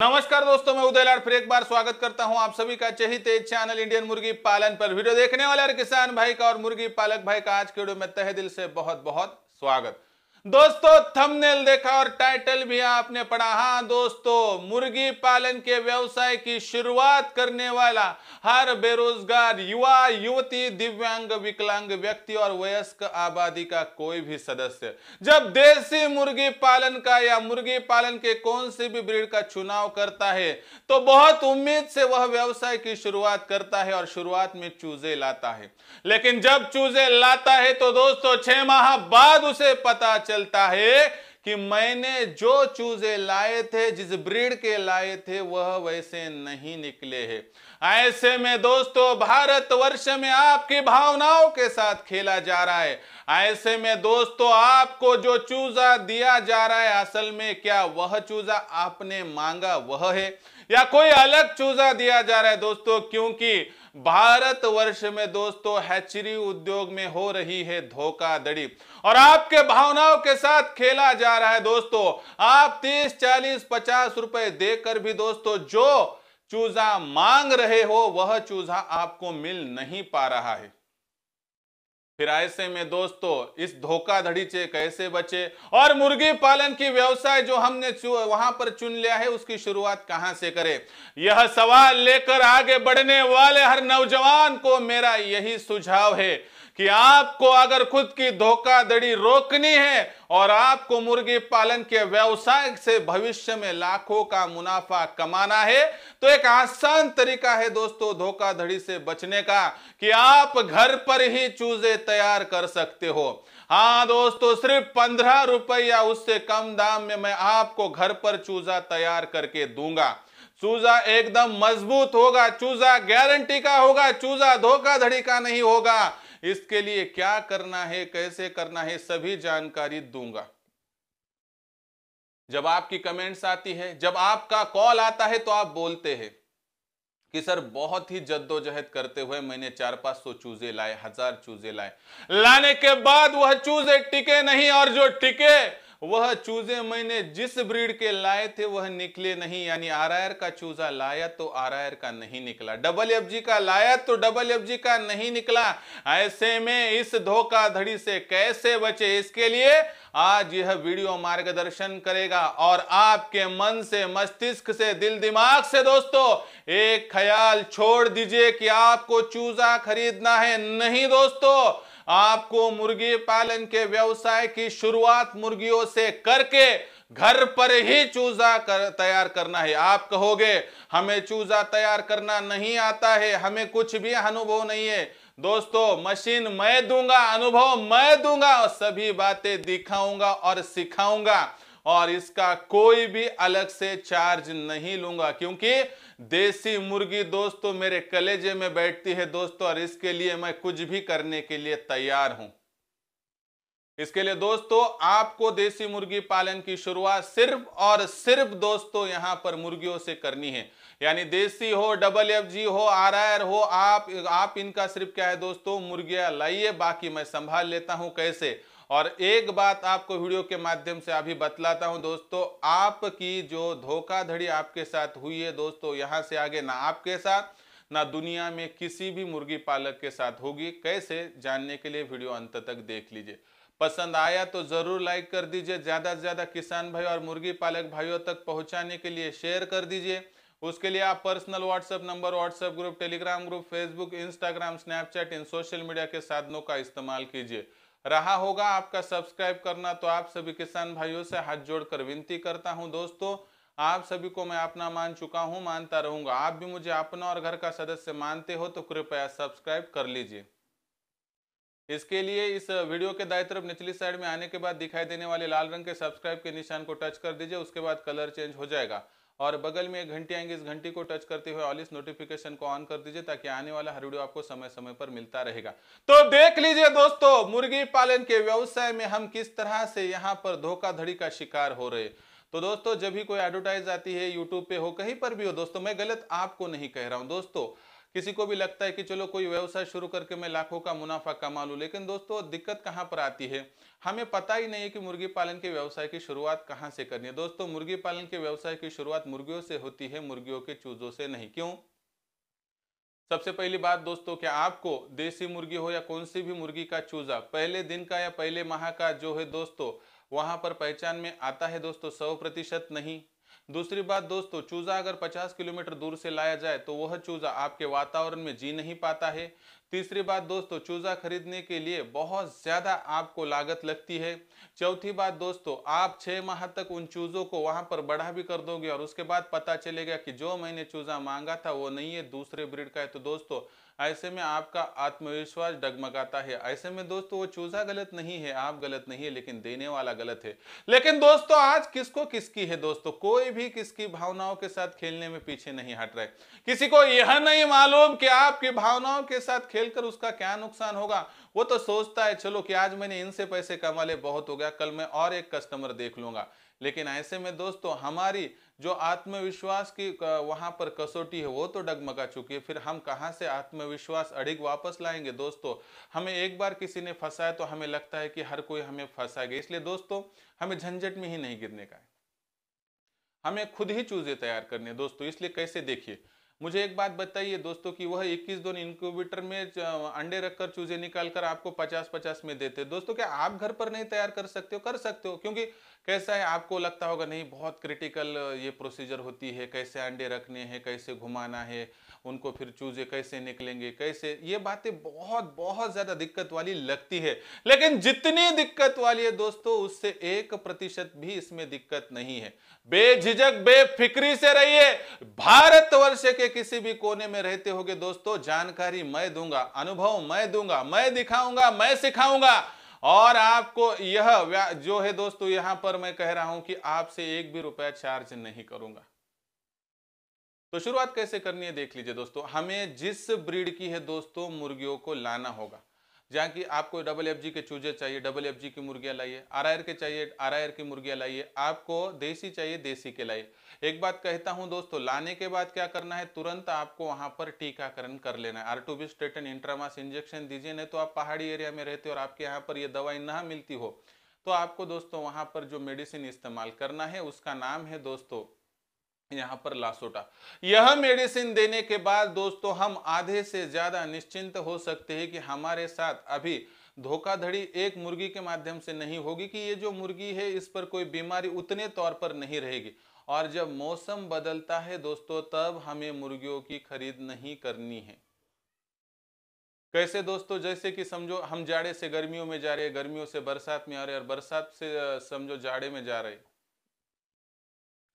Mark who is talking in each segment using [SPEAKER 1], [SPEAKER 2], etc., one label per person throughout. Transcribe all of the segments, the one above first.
[SPEAKER 1] नमस्कार दोस्तों, मैं उदयलाल फिर एक बार स्वागत करता हूं आप सभी का चहेते चैनल इंडियन मुर्गी पालन पर। वीडियो देखने वाले हर किसान भाई का और मुर्गी पालक भाई का आज के वीडियो में तहे दिल से बहुत बहुत स्वागत। दोस्तों, थंबनेल देखा और टाइटल भी आपने पढ़ा। हाँ दोस्तों, मुर्गी पालन के व्यवसाय की शुरुआत करने वाला हर बेरोजगार युवा, युवती, दिव्यांग, विकलांग व्यक्ति और वयस्क आबादी का कोई भी सदस्य जब देसी मुर्गी पालन का या मुर्गी पालन के कौन से भी ब्रीड का चुनाव करता है तो बहुत उम्मीद से वह व्यवसाय की शुरुआत करता है और शुरुआत में चूजे लाता है। लेकिन जब चूजे लाता है तो दोस्तों 6 माह बाद उसे पता चलता है कि मैंने जो चूजे लाए थे, जिस ब्रीड के लाए थे, वह वैसे नहीं निकले हैं। ऐसे में दोस्तों भारतवर्ष में आपकी भावनाओं के साथ खेला जा रहा है। ऐसे में दोस्तों आपको जो चूजा दिया जा रहा है, असल में क्या वह चूजा आपने मांगा वह है या कोई अलग चूजा दिया जा रहा है दोस्तों? क्योंकि भारतवर्ष में दोस्तों हैचरी उद्योग में हो रही है धोखाधड़ी और आपके भावनाओं के साथ खेला जा रहा है। दोस्तों आप 30, 40, 50 रुपए देकर भी दोस्तों जो चूजा मांग रहे हो वह चूजा आपको मिल नहीं पा रहा है। फिर ऐसे में दोस्तों इस धोखाधड़ी से कैसे बचे और मुर्गी पालन की व्यवसाय जो हमने वहां पर चुन लिया है उसकी शुरुआत कहां से करें, यह सवाल लेकर आगे बढ़ने वाले हर नौजवान को मेरा यही सुझाव है कि आपको अगर खुद की धोखाधड़ी रोकनी है और आपको मुर्गी पालन के व्यवसाय से भविष्य में लाखों का मुनाफा कमाना है तो एक आसान तरीका है दोस्तों धोखाधड़ी से बचने का कि आप घर पर ही चूजे तैयार कर सकते हो। हाँ दोस्तों, सिर्फ 15 रुपए या उससे कम दाम में मैं आपको घर पर चूजा तैयार करके दूंगा। चूजा एकदम मजबूत होगा, चूजा गारंटी का होगा, चूजा धोखाधड़ी का नहीं होगा। इसके लिए क्या करना है, कैसे करना है, सभी जानकारी दूंगा। जब आपकी कमेंट्स आती है, जब आपका कॉल आता है तो आप बोलते हैं कि सर बहुत ही जद्दोजहद करते हुए मैंने 400-500 चूजे लाए, 1000 चूजे लाए, लाने के बाद वह चूजे टिके नहीं और जो टिके वह चूजे मैंने जिस ब्रीड के लाए थे वह निकले नहीं। यानी आरआर का चूजा लाया तो आरआर का नहीं निकला, डबल-एफजी का लाया तो डबल-एफजी का नहीं निकला। ऐसे में इस धोखाधड़ी से कैसे बचे, इसके लिए आज यह वीडियो मार्गदर्शन करेगा और आपके मन से, मस्तिष्क से, दिल दिमाग से दोस्तों एक ख्याल छोड़ दीजिए कि आपको चूजा खरीदना है। नहीं दोस्तों, आपको मुर्गी पालन के व्यवसाय की शुरुआत मुर्गियों से करके घर पर ही चूजा तैयार करना है। आप कहोगे हमें चूजा तैयार करना नहीं आता है, हमें कुछ भी अनुभव नहीं है। दोस्तों मशीन मैं दूंगा, अनुभव मैं दूंगा और सभी बातें दिखाऊंगा और सिखाऊंगा और इसका कोई भी अलग से चार्ज नहीं लूंगा क्योंकि देसी मुर्गी दोस्तों मेरे कलेजे में बैठती है दोस्तों और इसके लिए मैं कुछ भी करने के लिए तैयार हूं। इसके लिए दोस्तों आपको देसी मुर्गी पालन की शुरुआत सिर्फ और सिर्फ दोस्तों यहां पर मुर्गियों से करनी है। यानी देसी हो, डबल-एफजी हो, आरआर हो, आप इनका सिर्फ क्या है दोस्तों मुर्गियां लाइए, बाकी मैं संभाल लेता हूं कैसे। और एक बात आपको वीडियो के माध्यम से अभी बतलाता हूं दोस्तों, आपकी जो धोखाधड़ी आपके साथ हुई है दोस्तों यहां से आगे ना आपके साथ ना दुनिया में किसी भी मुर्गी पालक के साथ होगी। कैसे जानने के लिए वीडियो अंत तक देख लीजिए। पसंद आया तो जरूर लाइक कर दीजिए, ज्यादा से ज्यादा किसान भाई और मुर्गी पालक भाइयों तक पहुंचाने के लिए शेयर कर दीजिए। उसके लिए आप personal WhatsApp number, WhatsApp group, Telegram group, Facebook, Instagram, Snapchat इन सोशल मीडिया के साधनों का इस्तेमाल कीजिए। रहा होगा आपका सब्सक्राइब करना तो आप सभी किसान भाइयों से हाथ जोड़कर विनती करता हूं दोस्तों, आप सभी को मैं अपना मान चुका हूं, मानता रहूंगा। आप भी मुझे अपना और घर का सदस्य मानते हो तो कृपया सब्सक्राइब कर लीजिए। इसके लिए इस वीडियो के दाईं तरफ निचली साइड में आने के बाद दिखाई देने वाले लाल रंग के सब्सक्राइब के निशान को टच कर दीजिए। उसके बाद कलर चेंज हो जाएगा और बगल में एक घंटी आएंगी, इस घंटी को टच करते हुए ऑल इस नोटिफिकेशन को ऑन कर दीजिए ताकि आने वाला हर वीडियो आपको समय समय पर मिलता रहेगा। तो देख लीजिए दोस्तों मुर्गी पालन के व्यवसाय में हम किस तरह से यहाँ पर धोखाधड़ी का शिकार हो रहे। तो दोस्तों जब भी कोई एडवर्टाइज आती है यूट्यूब पे हो, कहीं पर भी हो दोस्तों, मैं गलत आपको नहीं कह रहा हूं दोस्तों, किसी को भी लगता है कि चलो कोई व्यवसाय शुरू करके मैं लाखों का मुनाफा कमा लूं, लेकिन दोस्तों दिक्कत कहां पर आती है, हमें पता ही नहीं है कि मुर्गी पालन के व्यवसाय की शुरुआत कहां से करनी है। दोस्तों मुर्गी पालन के व्यवसाय की शुरुआत मुर्गियों से होती है, मुर्गियों के चूजों से नहीं। क्यों? सबसे पहली बात दोस्तों, क्या आपको देसी मुर्गी हो या कौन सी भी मुर्गी का चूजा पहले दिन का या पहले माह का जो है दोस्तों वहां पर पहचान में आता है दोस्तों? 100% नहीं। दूसरी बात दोस्तों, चूजा अगर 50 किलोमीटर दूर से लाया जाए तो वह चूजा आपके वातावरण में जी नहीं पाता है। तीसरी बात दोस्तों, चूजा खरीदने के लिए बहुत ज्यादा आपको लागत लगती है। चौथी बात दोस्तों, आप 6 माह तक उन चूजों को वहां पर बढ़ा भी कर दोगे और उसके बाद पता चलेगा कि जो मैंने चूजा मांगा था वो नहीं है, दूसरे ब्रीड का है, तो दोस्तों ऐसे में आपका आत्मविश्वास डगमगाता है। ऐसे में दोस्तों वो चूजा गलत नहीं है, आप गलत नहीं है, लेकिन देने वाला गलत है। लेकिन दोस्तों आज किसको किसकी है दोस्तों, कोई भी किसकी भावनाओं के साथ खेलने में पीछे नहीं हट रहा है। किसी को यह नहीं मालूम कि आपकी भावनाओं के साथ खेलकर उसका क्या नुकसान होगा। वो तो सोचता है चलो कि आज मैंने इनसे पैसे कमा ले, बहुत हो गया, कल मैं और एक कस्टमर देख लूंगा। लेकिन ऐसे में दोस्तों हमारी जो आत्मविश्वास की वहां पर कसौटी है वो तो डगमगा चुकी है। फिर हम कहां से आत्मविश्वास अड़िग वापस लाएंगे दोस्तों? हमें एक बार किसी ने फंसाया तो हमें लगता है कि हर कोई हमें फंसाएगा। इसलिए दोस्तों हमें झंझट में ही नहीं गिरने का है, हमें खुद ही चूजे तैयार करने हैं दोस्तों। इसलिए कैसे, देखिए मुझे एक बात बताइए दोस्तों कि वह 21 दिन इंक्यूबेटर में अंडे रखकर चूजे निकालकर आपको 50-50 में देते हैं। दोस्तों क्या आप घर पर नहीं तैयार कर सकते हो? कर सकते हो, क्योंकि कैसा है, आपको लगता होगा नहीं बहुत क्रिटिकल ये प्रोसीजर होती है, कैसे अंडे रखने हैं, कैसे घुमाना है उनको, फिर चूजे कैसे निकलेंगे, कैसे, ये बातें बहुत बहुत ज्यादा दिक्कत वाली लगती है। लेकिन जितनी दिक्कत वाली है दोस्तों उससे 1% भी इसमें दिक्कत नहीं है। बेझिझक बेफिक्री से रहिए। भारतवर्ष के किसी भी कोने में रहते होगे दोस्तों, जानकारी मैं दूंगा, अनुभव मैं दूंगा, मैं दिखाऊंगा, मैं सिखाऊंगा, और आपको यह जो है दोस्तों यहां पर मैं कह रहा हूं कि आपसे एक भी रुपया चार्ज नहीं करूंगा। तो शुरुआत कैसे करनी है देख लीजिए दोस्तों। हमें जिस ब्रीड की है दोस्तों मुर्गियों को लाना होगा, जहां की आपको FFG के चूजे चाहिए, FFG की मुर्गियां लाइए, RIR के चाहिए, RIR की मुर्गियां लाइए, आपको देसी चाहिए, देसी के लाइए। एक बात कहता हूं दोस्तों, लाने के बाद क्या करना है, तुरंत आपको वहां पर टीकाकरण कर लेना है। R2B स्टेटन इंट्रामास इंजेक्शन दीजिए। नहीं तो आप पहाड़ी एरिया में रहते हो और आपके यहाँ पर ये दवाई ना मिलती हो तो आपको दोस्तों वहां पर जो मेडिसिन इस्तेमाल करना है उसका नाम है दोस्तों यहां पर लासोटा। यह मेडिसिन देने के बाद दोस्तों हम आधे से ज्यादा निश्चिंत हो सकते हैं कि हमारे साथ अभी धोखाधड़ी एक मुर्गी के माध्यम से नहीं होगी, कि ये जो मुर्गी है इस पर कोई बीमारी उतने तौर पर नहीं रहेगी। और जब मौसम बदलता है दोस्तों तब हमें मुर्गियों की खरीद नहीं करनी है। कैसे दोस्तों, जैसे कि समझो हम जाड़े से गर्मियों में जा रहे हैं, गर्मियों से बरसात में आ रहे हैं और बरसात से समझो जाड़े में जा रहे हैं।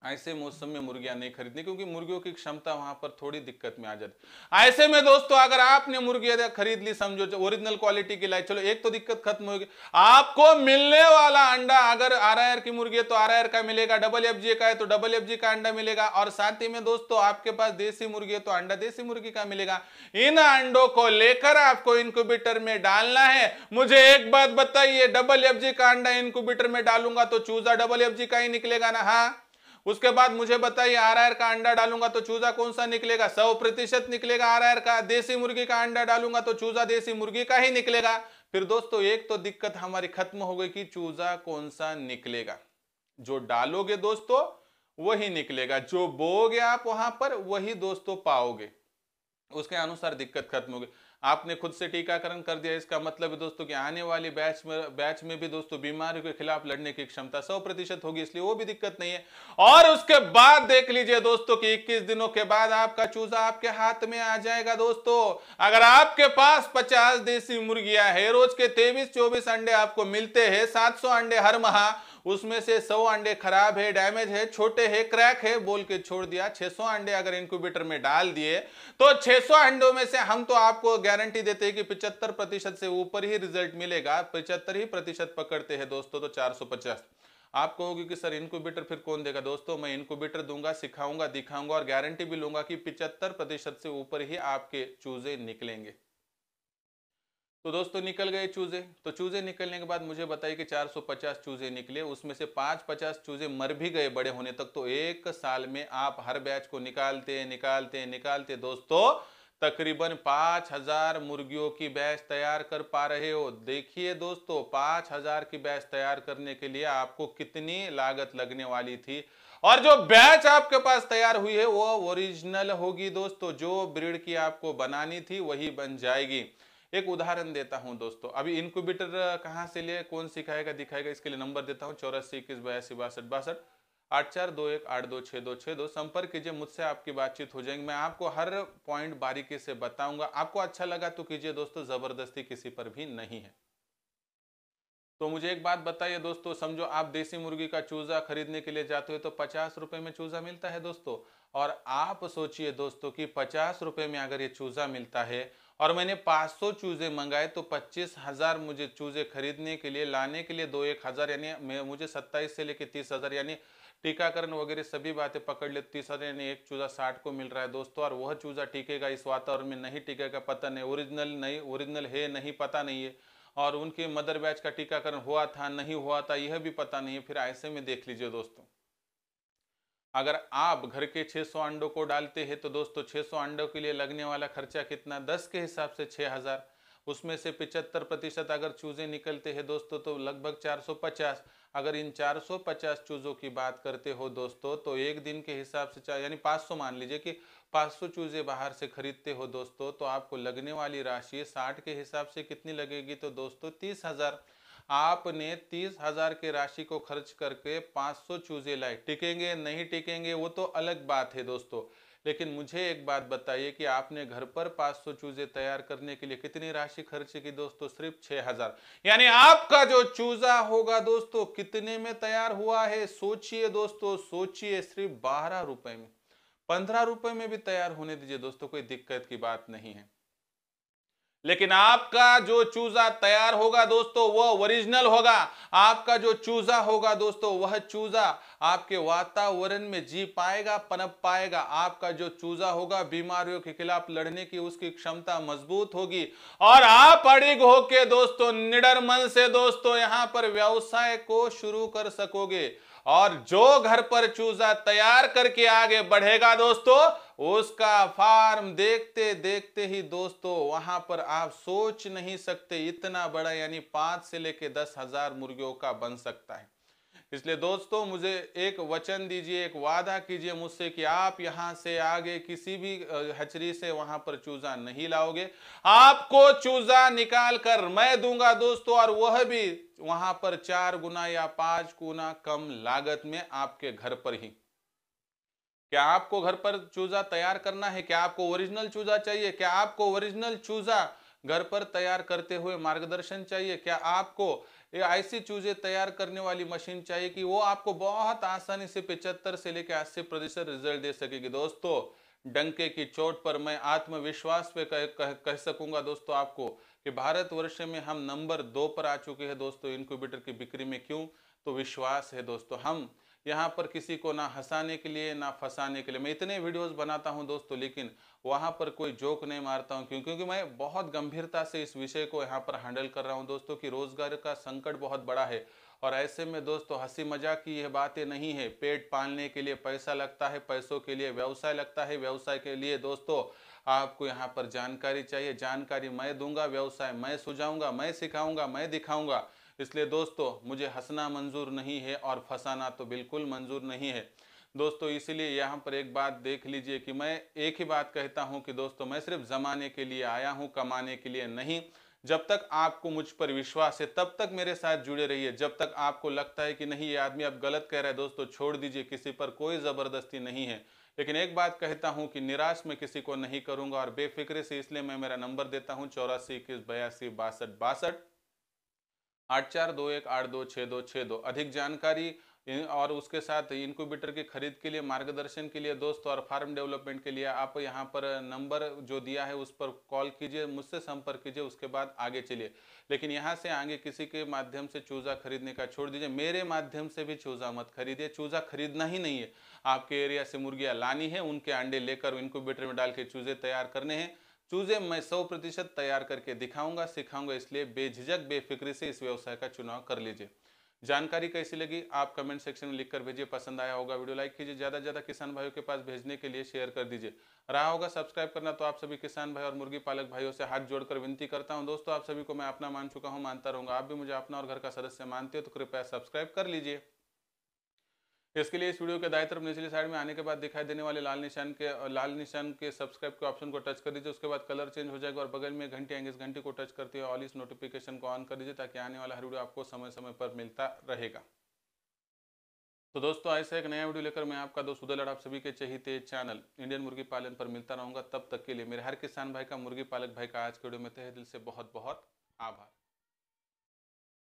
[SPEAKER 1] ऐसे मौसम में मुर्गियां नहीं खरीदनी, क्योंकि मुर्गियों की क्षमता वहां पर थोड़ी दिक्कत में आ जाती। ऐसे में दोस्तों अगर आपने मुर्गियां खरीद ली, समझो ओरिजिनल क्वालिटी की लाई, चलो एक तो दिक्कत खत्म होगी। आपको मिलने वाला अंडा अगर RIR की मुर्गी है तो RIR का मिलेगा, FFG का है तो FFG का अंडा मिलेगा, और साथ ही में दोस्तों आपके पास देसी मुर्गी है तो अंडा देसी मुर्गी का मिलेगा। इन अंडों को लेकर आपको इंक्यूबेटर में डालना है। मुझे एक बात बताइए, FFG का अंडा इंक्यूबेटर में डालूंगा तो चूजा FFG का ही निकलेगा ना? हाँ। उसके बाद मुझे बताइए RIR का अंडा डालूंगा तो चूजा कौन सा निकलेगा? 100% निकलेगा RIR का। देसी मुर्गी का अंडा डालूंगा तो चूजा देसी मुर्गी का ही निकलेगा। फिर दोस्तों एक तो दिक्कत हमारी खत्म हो गई कि चूजा कौन सा निकलेगा। जो डालोगे दोस्तों वही निकलेगा, जो बोगे आप वहां पर वही दोस्तों पाओगे। उसके अनुसार दिक्कत खत्म होगी। आपने खुद से टीकाकरण कर दिया, इसका मतलब है दोस्तों कि आने वाली बैच में भी दोस्तों बीमारियों के खिलाफ लड़ने की क्षमता 100% होगी, इसलिए वो भी दिक्कत नहीं है। और उसके बाद देख लीजिए दोस्तों कि 21 दिनों के बाद आपका चूजा आपके हाथ में आ जाएगा। दोस्तों अगर आपके पास 50 देसी मुर्गियां है, रोज के 23-24 अंडे आपको मिलते हैं, 700 अंडे हर माह, उसमें से 100 अंडे खराब है, डैमेज है, छोटे है, क्रैक है बोल के छोड़ दिया। 600 अंडे अगर इंक्यूबेटर में डाल दिए तो 600 अंडों में से हम तो आपको गारंटी देते हैं कि 75% से ऊपर ही रिजल्ट मिलेगा। 75% पकड़ते हैं दोस्तों तो 450। आप कहोगे कि सर इंक्यूबेटर फिर कौन देगा? दोस्तों मैं इंक्यूबेटर दूंगा, सिखाऊंगा, दिखाऊंगा और गारंटी भी लूंगा कि 75% से ऊपर ही आपके चूजे निकलेंगे। तो दोस्तों निकल गए चूजे। तो चूजे निकलने के बाद मुझे बताइए कि 450 चूजे निकले, उसमें से 50 चूजे मर भी गए बड़े होने तक। तो एक साल में आप हर बैच को निकालते निकालते निकालते दोस्तों तकरीबन 5000 मुर्गियों की बैच तैयार कर पा रहे हो। देखिए दोस्तों, 5000 की बैच तैयार करने के लिए आपको कितनी लागत लगने वाली थी, और जो बैच आपके पास तैयार हुई है वो ओरिजिनल होगी दोस्तों। जो ब्रीड की आपको बनानी थी वही बन जाएगी। एक उदाहरण देता हूं दोस्तों, अभी इनक्यूबेटर कहां से लिए, कौन सिखाएगा दिखाएगा, इसके लिए नंबर देता हूं 84 21 82 62 8421826262। संपर्क कीजिए मुझसे, आपकी बातचीत हो जाएगी। मैं आपको हर पॉइंट बारीकी से बताऊंगा। आपको अच्छा लगा तो कीजिए दोस्तों, जबरदस्ती किसी पर भी नहीं है। तो मुझे एक बात बताइए दोस्तों, समझो आप देसी मुर्गी का चूजा खरीदने के लिए जाते हो तो 50 रुपए में चूजा मिलता है दोस्तों। और आप सोचिए दोस्तों कि 50 रुपए में अगर ये चूजा मिलता है और मैंने 500 चूजे मंगाए तो 25,000 मुझे चूजे खरीदने के लिए, लाने के लिए 2-1,000, यानी मुझे 27 से लेके 30,000, यानी टीकाकरण वगैरह सभी बातें पकड़ ले 30,000, यानी एक चूजा 60 को मिल रहा है दोस्तों। और वह चूजा टिकेगा इस वातावरण में, नहीं टिकेगा पता नहीं, ओरिजिनल है नहीं पता नहीं है, और उनके मदर बैच का टीकाकरण हुआ था नहीं हुआ था यह भी पता नहीं है। फिर ऐसे में देख लीजिए दोस्तों, अगर आप घर के 600 अंडों को डालते हैं तो दोस्तों 600 अंडों के लिए लगने वाला खर्चा कितना, 10 के हिसाब से 6,000। उसमें से 75% अगर चूजे निकलते हैं दोस्तों तो लगभग 450। अगर इन 450 चूजों की बात करते हो दोस्तों तो एक दिन के हिसाब से यानी 500 मान लीजिए कि 500 चूजे बाहर से खरीदते हो दोस्तों, तो आपको लगने वाली राशि 60 के हिसाब से कितनी लगेगी, तो दोस्तों 30,000। आपने 30,000 के राशि को खर्च करके 500 चूजे लाए, टिकेंगे नहीं टिकेंगे वो तो अलग बात है दोस्तों। लेकिन मुझे एक बात बताइए कि आपने घर पर 500 चूजे तैयार करने के लिए कितनी राशि खर्च की दोस्तों, सिर्फ 6,000। यानी आपका जो चूजा होगा दोस्तों कितने में तैयार हुआ है, सोचिए दोस्तों, सोचिए, सिर्फ 12 रुपए में, 15 रुपए में भी तैयार होने दीजिए दोस्तों, कोई दिक्कत की बात नहीं है। लेकिन आपका जो चूजा तैयार होगा दोस्तों वह ओरिजिनल होगा। आपका जो चूजा होगा दोस्तों वह चूजा आपके वातावरण में जी पाएगा, पनप पाएगा। आपका जो चूजा होगा बीमारियों के खिलाफ लड़ने की उसकी क्षमता मजबूत होगी, और आप अड़िग होके दोस्तों निडर मन से दोस्तों यहां पर व्यवसाय को शुरू कर सकोगे। और जो घर पर चूजा तैयार करके आगे बढ़ेगा दोस्तों, उसका फार्म देखते देखते ही दोस्तों वहां पर आप सोच नहीं सकते इतना बड़ा, यानी 5 से लेके 10,000 मुर्गियों का बन सकता है। इसलिए दोस्तों मुझे एक वचन दीजिए, एक वादा कीजिए मुझसे कि आप यहां से आगे किसी भी हचरी से वहां पर चूजा नहीं लाओगे। आपको चूजा निकाल कर मैं दूंगा दोस्तों, और वह भी वहां पर 4 गुना या 5 गुना कम लागत में आपके घर पर ही। क्या आपको घर पर चूजा तैयार करना है? क्या आपको ओरिजिनल चूजा चाहिए? क्या आपको ओरिजिनल चूजा घर पर तैयार करते हुए मार्गदर्शन चाहिए? क्या आपको ये ऐसी चूजे तैयार करने वाली मशीन चाहिए कि वो आपको बहुत आसानी से 75 से लेकर 80% रिजल्ट दे सकेगी? दोस्तों डंके की चोट पर मैं आत्मविश्वास पे कह सकूंगा दोस्तों आपको कि भारतवर्ष में हम नंबर 2 पर आ चुके हैं दोस्तों इनक्यूबेटर की बिक्री में। क्यों? तो विश्वास है दोस्तों। हम यहाँ पर किसी को ना हंसाने के लिए ना फंसाने के लिए, मैं इतने वीडियोस बनाता हूँ दोस्तों लेकिन वहाँ पर कोई जोक नहीं मारता हूँ। क्यों? क्योंकि मैं बहुत गंभीरता से इस विषय को यहाँ पर हैंडल कर रहा हूँ दोस्तों कि रोजगार का संकट बहुत बड़ा है, और ऐसे में दोस्तों हंसी मजाक की यह बातें नहीं है। पेट पालने के लिए पैसा लगता है, पैसों के लिए व्यवसाय लगता है, व्यवसाय के लिए दोस्तों आपको यहाँ पर जानकारी चाहिए। जानकारी मैं दूंगा, व्यवसाय मैं सुझाऊंगा, मैं सिखाऊंगा, मैं दिखाऊंगा। इसलिए दोस्तों मुझे हंसना मंजूर नहीं है और फंसाना तो बिल्कुल मंजूर नहीं है दोस्तों। इसीलिए यहाँ पर एक बात देख लीजिए कि मैं एक ही बात कहता हूँ कि दोस्तों मैं सिर्फ जमाने के लिए आया हूँ, कमाने के लिए नहीं। जब तक आपको मुझ पर विश्वास है तब तक मेरे साथ जुड़े रहिए। जब तक आपको लगता है कि नहीं ये आदमी अब गलत कह रहा है दोस्तों, छोड़ दीजिए, किसी पर कोई जबरदस्ती नहीं है। लेकिन एक बात कहता हूं कि निराश मैं किसी को नहीं करूंगा, और बेफिक्रे से इसलिए मैं मेरा नंबर देता हूं 84 21 82 62 62 8421826262। अधिक जानकारी और उसके साथ इनक्यूबेटर की खरीद के लिए, मार्गदर्शन के लिए दोस्तों और फार्म डेवलपमेंट के लिए आप यहाँ पर नंबर जो दिया है उस पर कॉल कीजिए, मुझसे संपर्क कीजिए, उसके बाद आगे चलिए। लेकिन यहाँ से आगे किसी के माध्यम से चूजा खरीदने का छोड़ दीजिए, मेरे माध्यम से भी चूजा मत खरीदिए। चूजा खरीदना ही नहीं है, आपके एरिया से मुर्गियाँ लानी है, उनके अंडे लेकर इनक्यूबेटर में डाल के चूजे तैयार करने हैं। चूजे मैं 100% तैयार करके दिखाऊंगा, सिखाऊंगा। इसलिए बेझिझक बेफिक्री से इस व्यवसाय का चुनाव कर लीजिए। जानकारी कैसी लगी आप कमेंट सेक्शन में लिखकर भेजिए। पसंद आया होगा वीडियो लाइक कीजिए, ज़्यादा से ज़्यादा किसान भाइयों के पास भेजने के लिए शेयर कर दीजिए। रहा होगा सब्सक्राइब करना तो आप सभी किसान भाई और मुर्गी पालक भाइयों से हाथ जोड़कर विनती करता हूं। दोस्तों आप सभी को मैं अपना मान चुका हूं, मानता रहूंगा। आप भी मुझे अपना और घर का सदस्य मानते हो तो कृपया सब्सक्राइब कर लीजिए। इसके लिए इस वीडियो के दाएं तरफ निचली साइड में आने के बाद दिखाई देने वाले लाल निशान के सब्सक्राइब के ऑप्शन को टच कर दीजिए। उसके बाद कलर चेंज हो जाएगा और बगल में घंटी आएंगे, इस घंटी को टच करते हुए ऑल इस नोटिफिकेशन को ऑन कर दीजिए ताकि आने वाला हर वीडियो आपको समय समय पर मिलता रहेगा। तो दोस्तों ऐसा एक नया वीडियो लेकर मैं आपका दोस्त उदय लड़ आप सभी के चहीते चैनल इंडियन मुर्गी पालन पर मिलता रहूंगा। तब तक के लिए मेरे हर किसान भाई का, मुर्गी पालक भाई का आज के वीडियो में तहे दिल से बहुत बहुत आभार।